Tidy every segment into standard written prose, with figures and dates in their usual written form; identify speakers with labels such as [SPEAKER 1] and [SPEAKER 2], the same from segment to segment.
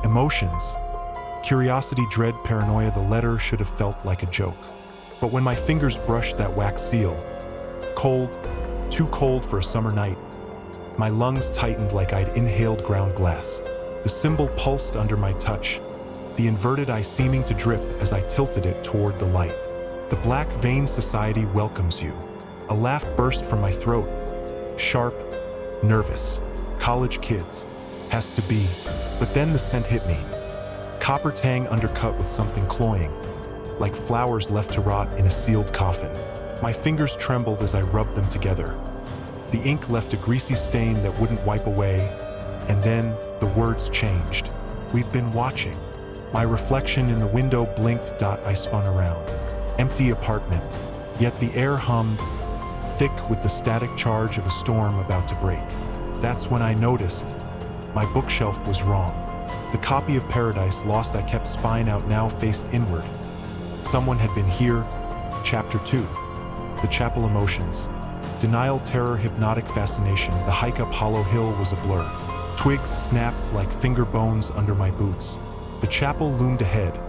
[SPEAKER 1] Emotions. Curiosity, dread, paranoia. The letter should have felt like a joke. But when my fingers brushed that wax seal, cold, too cold for a summer night, my lungs tightened like I'd inhaled ground glass. The symbol pulsed under my touch, the inverted eye seeming to drip as I tilted it toward the light. The Black Vein Society welcomes you. A laugh burst from my throat. Sharp, nervous. College kids. Has to be. But then the scent hit me. Copper tang undercut with something cloying, like flowers left to rot in a sealed coffin. My fingers trembled as I rubbed them together. The ink left a greasy stain that wouldn't wipe away, and then the words changed. We've been watching. My reflection in the window blinked. I spun around. Empty apartment, yet the air hummed, thick with the static charge of a storm about to break. That's when I noticed my bookshelf was wrong. The copy of Paradise Lost I kept spine out now faced inward. Someone had been here. Chapter 2. The Chapel Emotions. Denial, terror, hypnotic fascination. The hike up Hollow Hill was a blur. Twigs snapped like finger bones under my boots. The chapel loomed ahead,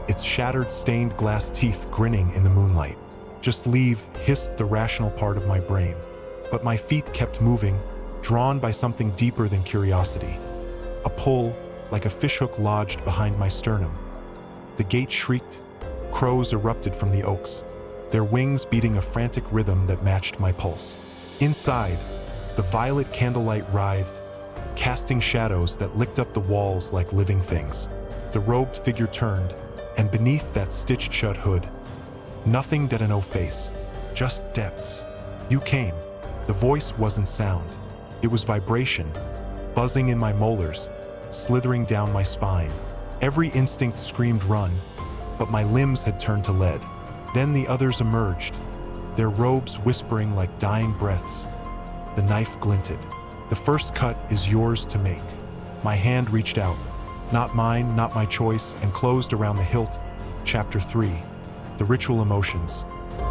[SPEAKER 1] its shattered stained glass teeth grinning in the moonlight. Just leave, hissed the rational part of my brain. But my feet kept moving, drawn by something deeper than curiosity. A pull, like a fishhook lodged behind my sternum. The gate shrieked. Crows erupted from the oaks, their wings beating a frantic rhythm that matched my pulse. Inside, the violet candlelight writhed, casting shadows that licked up the walls like living things. The robed figure turned, and beneath that stitched-shut hood, nothing but an O face, just depths. You came. The voice wasn't sound. It was vibration, buzzing in my molars, slithering down my spine. Every instinct screamed run, but my limbs had turned to lead. Then the others emerged, their robes whispering like dying breaths. The knife glinted. The first cut is yours to make. My hand reached out. Not mine, not my choice, and closed around the hilt. Chapter 3. The Ritual Emotions.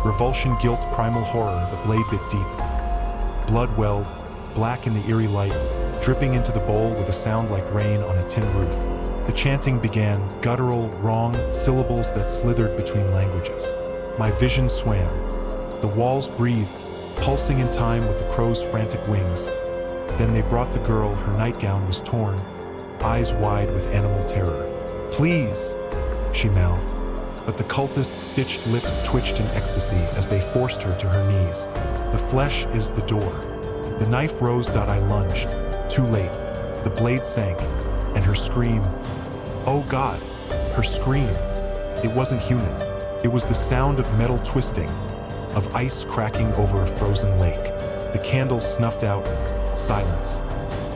[SPEAKER 1] Revulsion, guilt, primal horror. The blade bit deep. Blood welled, black in the eerie light, dripping into the bowl with a sound like rain on a tin roof. The chanting began, guttural, wrong, syllables that slithered between languages. My vision swam. The walls breathed, pulsing in time with the crow's frantic wings. Then they brought the girl. Her nightgown was torn, eyes wide with animal terror. Please, she mouthed. But the cultist's stitched lips twitched in ecstasy as they forced her to her knees. The flesh is the door. The knife rose. I lunged. Too late. The blade sank, and her scream. Oh God, her scream. It wasn't human. It was the sound of metal twisting, of ice cracking over a frozen lake. The candles snuffed out. Silence.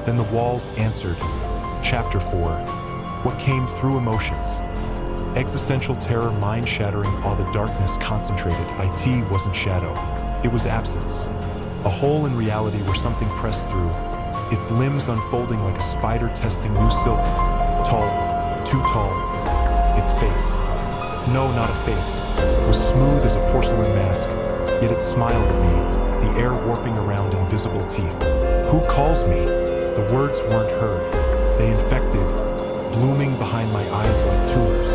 [SPEAKER 1] Then the walls answered. Chapter 4. What came through emotions. Existential terror, mind-shattering awe. The darkness concentrated. It wasn't shadow. It was absence. A hole in reality where something pressed through, its limbs unfolding like a spider testing new silk. Tall, too tall. Its face. No, not a face. Was smooth as a porcelain mask, yet it smiled at me, the air warping around invisible teeth. Who calls me? The words weren't heard. They infected, blooming behind my eyes like tumors.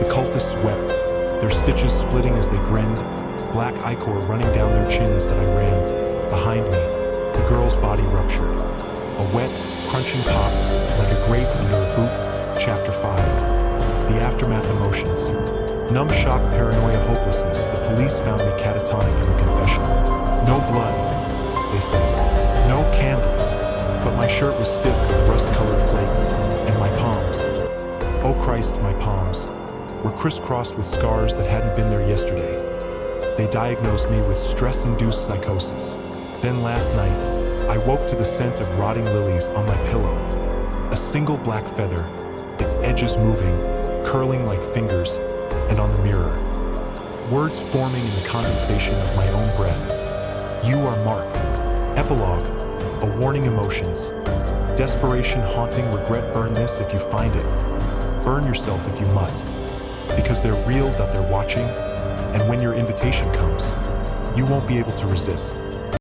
[SPEAKER 1] The cultists wept, their stitches splitting as they grinned, black ichor running down their chins. I ran. Behind me, the girl's body ruptured. A wet, crunching pop, like a grape under a boot. Chapter 5. The aftermath emotions. Numb shock, paranoia, hopelessness. The police found me catatonic in the confessional. No blood, they said. No candles. But my shirt was stiff with rust-colored flakes, and my palms. Oh Christ, my palms were crisscrossed with scars that hadn't been there yesterday. They diagnosed me with stress-induced psychosis. Then last night, I woke to the scent of rotting lilies on my pillow. A single black feather, its edges moving, curling like fingers, and on the mirror. Words forming in the condensation of my own breath. You are marked. Epilogue. A warning. Emotions. Desperation, haunting, regret. Burn this if you find it. Burn yourself if you must. Because they're real. They're watching. And when your invitation comes, you won't be able to resist.